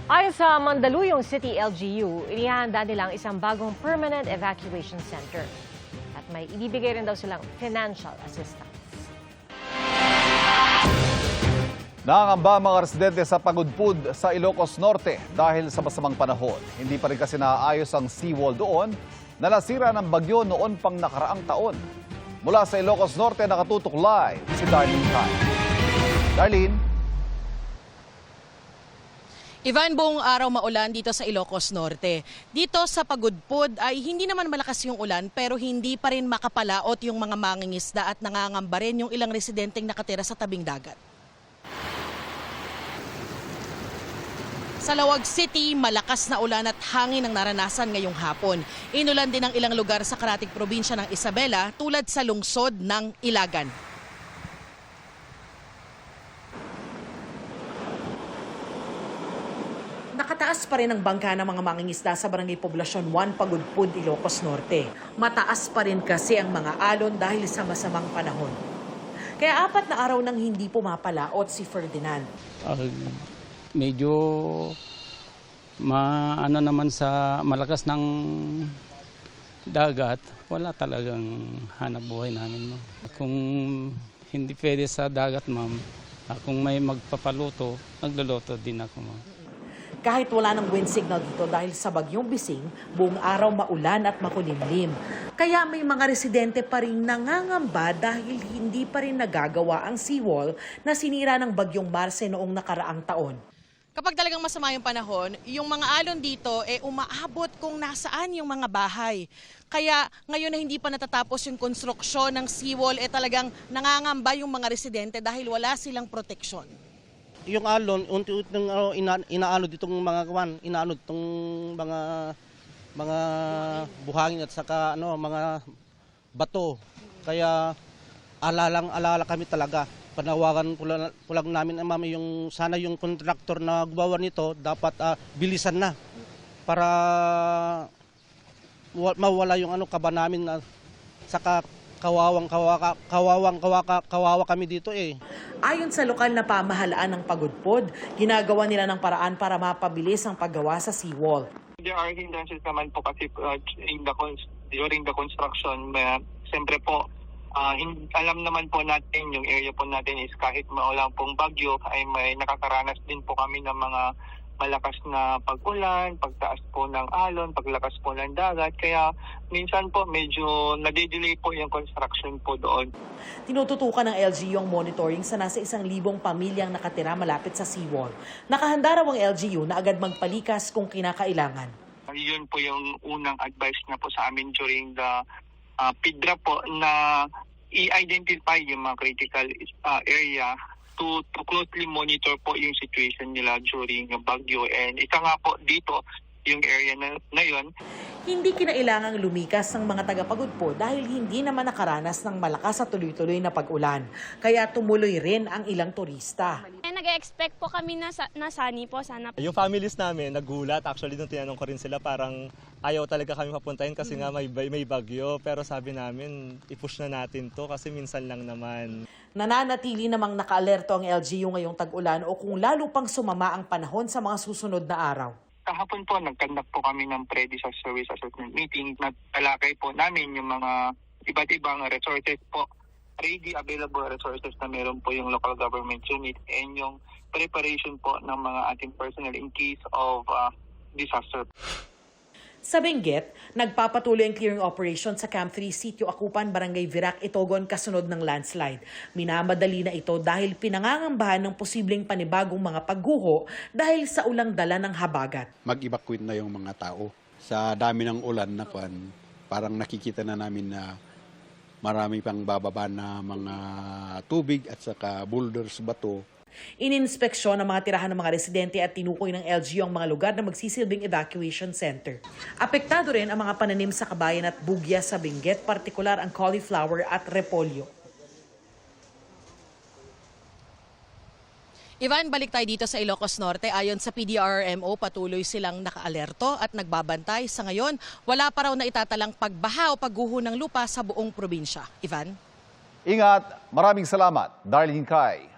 Ayon sa Mandaluyong City LGU, inihanda nilang isang bagong permanent evacuation center. At may ibibigay rin daw silang financial assistance. Nangangamba ang mga residente sa Pagudpud sa Ilocos Norte dahil sa masamang panahon. Hindi pa rin kasi naayos ang seawall doon na nasira ng bagyo noon pang nakaraang taon. Mula sa Ilocos Norte, nakatutok live si Darlene Tan. Darlene? Ivan, buong araw maulan dito sa Ilocos Norte. Dito sa Pagudpud ay hindi naman malakas yung ulan pero hindi pa rin makapalaot yung mga mangingisda at nangangamba rin yung ilang residenteng nakatira sa tabing dagat. Sa Lawag City, malakas na ulan at hangin ang naranasan ngayong hapon. Inulan din ang ilang lugar sa karatig probinsya ng Isabela tulad sa lungsod ng Ilagan. Nakataas pa rin ang bangka ng mga mangingisda sa Barangay Poblasyon 1, Pagudpud, Ilocos Norte. Mataas pa rin kasi ang mga alon dahil sa masamang panahon. Kaya 4 na araw nang hindi pumapalaot si Ferdinand. Medyo ano naman sa malakas ng dagat, wala talagang hanap buhay namin. No? Kung hindi pwede sa dagat, ma'am, kung may magpapaluto, nagluluto din ako, ma'am. Kahit wala ng wind signal dito dahil sa bagyong Bising, buong araw maulan at makulimlim. Kaya may mga residente pa rin nangangamba dahil hindi pa rin nagagawa ang seawall na sinira ng bagyong Marce noong nakaraang taon. Kapag talagang masama yung panahon, yung mga alon dito umaabot kung nasaan yung mga bahay. Kaya ngayon na hindi pa natatapos yung konstruksyon ng seawall, talagang nangangamba yung mga residente dahil wala silang proteksyon. Yung alon, unti-unti inaano ditong mga itong mga buhangin at saka mga bato. Kaya alala kami talaga. Panawagan ko lang namin, ma'am, sana yung kontraktor na gumawa nito dapat bilisan na para mawala yung kaba namin na saka kawawa kami dito eh. Ayon sa lokal na pamahalaan ng Pagudpud, ginagawa nila ng paraan para mapabilis ang paggawa sa seawall. There are hindrances naman po kasi during the construction, siyempre po, alam naman po natin, yung area po natin is kahit maulang pong bagyo, ay may nakakaranas din po kami ng mga malakas na pag-ulan, pagtaas po ng alon, paglakas po ng dagat. Kaya minsan po medyo nade-delay po yung construction po doon. Tinututukan ng LGU ang monitoring sa nasa 1,000 pamilyang nakatira malapit sa seawall. Nakahanda raw ang LGU na agad magpalikas kung kinakailangan. Yun po yung unang advice na po sa amin during the PIDRA po na i-identify yung mga critical area to closely monitor po yung situation nila during yung bagyo. And isa nga po dito, yung area na yun. Hindi kinailangang lumikas ng mga taga-Pagudpud dahil hindi naman nakaranas ng malakas at tuloy-tuloy na pag-ulan. Kaya tumuloy rin ang ilang turista. Nag-expect po kami na sunny po sana. Yung families namin nagulat. Actually, nung tinanong ko rin sila, parang ayaw talaga kami papuntahin kasi nga may bagyo. Pero sabi namin, i-push na natin to kasi minsan lang naman. Nananatili namang naka-alerto ang LGU ngayong tag-ulan o kung lalo pang sumama ang panahon sa mga susunod na araw. Kahapon po, nag-conduct po kami ng pre-disaster service assessment meeting. Natalakay po namin yung mga iba't ibang resources po, ready available resources na meron po yung local government unit and yung preparation po ng mga ating personnel in case of disaster. Sa Benguet, nagpapatuloy ang clearing operation sa Camp 3 Sitio Akupan, Barangay Virac, Itogon kasunod ng landslide. Minamadali na ito dahil pinangangambahan ng posibleng panibagong mga pagguho dahil sa ulang dala ng habagat. Mag-evacuate na yung mga tao. Sa dami ng ulan na parang nakikita na namin na marami pang bababa na mga tubig at saka boulders, bato. Ininspeksyon ang mga tirahan ng mga residente at tinukoy ng LGU ang mga lugar na magsisilbing evacuation center. Apektado rin ang mga pananim sa kabayan at bugya sa Benguet, partikular ang cauliflower at repolyo. Ivan, balik tayo dito sa Ilocos Norte. Ayon sa PDRRMO, patuloy silang naka-alerto at nagbabantay. Sa ngayon, wala pa raw na itatalang pagbaha o pagguho ng lupa sa buong probinsya. Ivan? Ingat, maraming salamat, Darlene Kai.